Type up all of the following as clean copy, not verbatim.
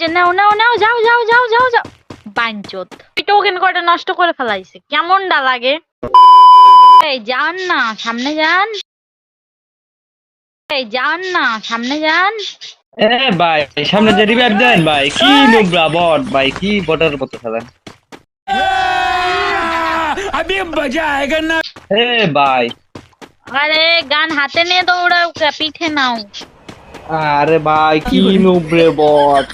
যে নাও নাও নাও, যাও যাও যাও যাও যাও। বাঞ্চোত টোকেন কয়টা নষ্ট করে ফেলাইছে, কেমনটা লাগে। এই যান না, সামনে যান। এই যান না, সামনে যান। ভাই সামনে যে রিভাইভ দেন ভাই, কি নোবরা বট ভাই, কি বটের মতো খেলেন। अभी मजा आएगा ना। ভাই আরে গান হাতে নিয়ে দৌড়াও, পিঠে নাও। আরে ভাই কি নোবরে বট।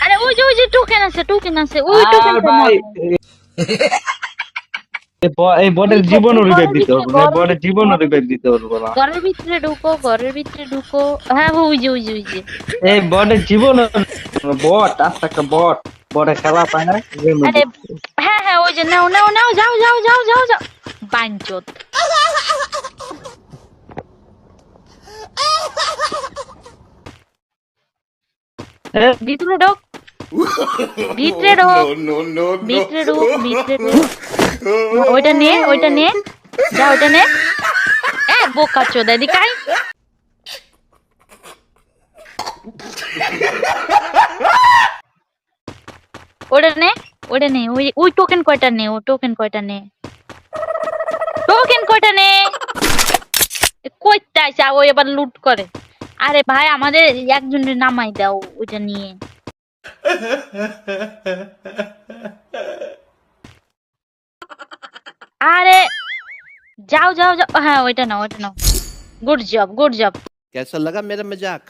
আরে ওই যে টোকেন আছে, টোকেন আছে, ওই টোকেন ভাই এই বটের জীবনও রিভাইভ দিতে হবে না, বটের জীবনও রিভাইভ দিতে পারবো না। ঘরের ভিতরে ঢুকো, ঘরের ভিতরে ঢুকো। হ্যাঁ ওই যে ওই যে ওই যে এই বটের জীবন বট, আস্তে একটা বট, বটে খেলা পায় না। আরে হ্যাঁ হ্যাঁ ওই যে নাও নাও নাও, যাও যাও যাও যাও যাও। বাঞ্চোত ভিতরে ঢোক, ভিতরে ঢোক, ভিতরে ঢোক, ভিতরে ঢোক। ওইটা নে, ওইটা নে, যা ওইটা নে। বোকা চোদা দিকাই। ওটা নে, ওটা নে, ওই টোকেন কয়টা নে, ও টোকেন কয়টা নে, টোকেন কয়টা নে। কইতে আইসা ওই আবার লুট করে। আরে ভাই আমাদের একজনের নামাই দাও ওইটা নিয়ে। আরে যাও যাও যাও, হ্যাঁ ওইটা নাও, ওইটা নাও। Good job, good job. कैसा लगा मेरा मजाक?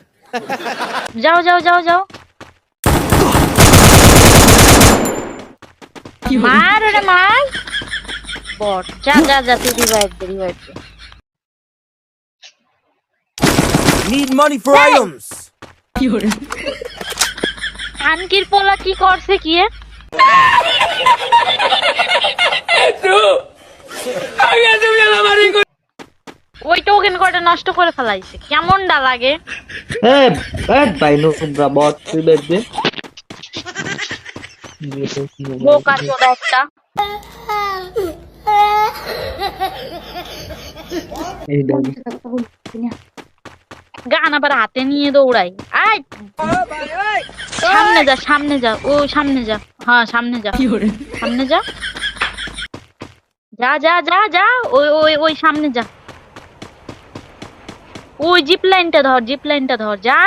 যাও যাও যাও যাও, মার ওরে মার। বট যা যা যা, তুই রিভাইভ দে, রিভাইভ দে। Need money for items. আনকির পোলা কি করছে কি এ? ওই টোকেন কয়টা নষ্ট করে ফেলাইছে, কেমনটা লাগে। ভাই নোবরা বট রিভাইভ দে। বোকা চোদা একটা। গান আবার হাতে নিয়ে দৌড়াই। আয় সামনে যা, সামনে যা, ও সামনে যা, হ্যাঁ সামনে যা, সামনে যা, যা যা যা যা, ওই ওই ওই সামনে যা। ওই জিপ লাইনটা ধর, জিপ লাইনটা ধর, যা।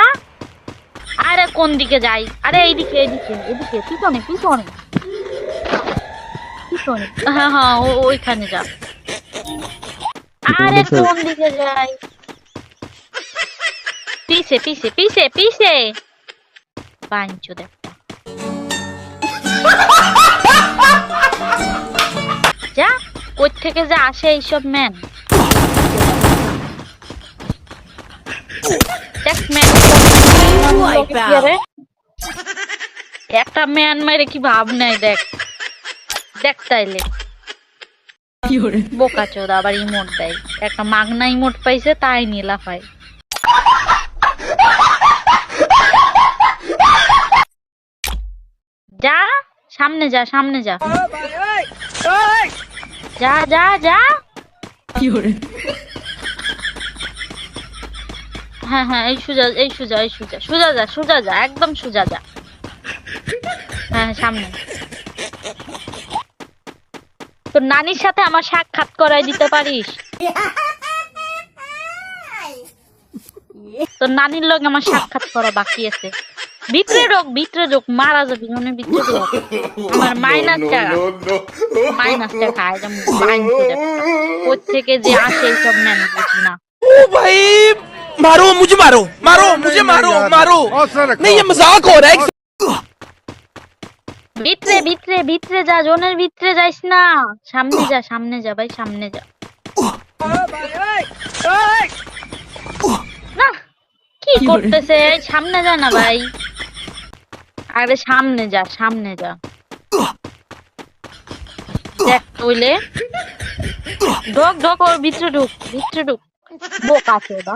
আরে কোন দিকে যাই? আরে এইদিকে এইদিকে এদিকে, পিছনে পিছনে পিছনে, হ্যাঁ হ্যাঁ ওইখানে যা। আরে কোন দিকে যাই? পিছে পিছে পিছে পিছে। বাঞ্চো দেখটা, যা কই থেকে যে আসে এইসব ম্যান। দেখ ম্যান একটা ম্যান মেরে কি ভাব নাই, দেখ দেখ তাইলে। বোকা চোদা আবার ইমোট দেয়, একটা মাগনা ইমোট পাইছে তাই নিয়ে লাফায়। যা সামনে যা, সামনে যা, যা যা যা। হ্যাঁ হ্যাঁ এই সোজা, এই সোজা, এই সোজা, সোজা যা, সোজা যা, একদম সোজা যা। হ্যাঁ সামনে। তোর নানির সাথে আমার সাক্ষাৎ করাই দিতে পারিস? তোর নানির লগে আমার সাক্ষাৎ করা বাকি আছে। ভিতরে ঢোক, ভিতরে ঢোক, মারা যাবি মানে ভিতরে ঢোক। আমার মাইনাসটা খায় যেমন কোত্থেকে যে আসে এইসব ম্যান বুঝি না। ओ भाई मारो मुझे, मारो मारो मुझे, मारो मारो। नहीं ये मजाक हो रहा है। ভিতরে ভিতরে ভিতরে যা, জোনের ভিতরে যাইস না, সামনে যা, সামনে যা ভাই, সামনে যা। না কি করতেছে, সামনে যা না ভাই। আরে সামনে যা, সামনে যা, দেখ তইলে ঢোক ঢোক, ওর ভিতরে ঢুক, ভিতরে ঢুক। বোকা চোদা।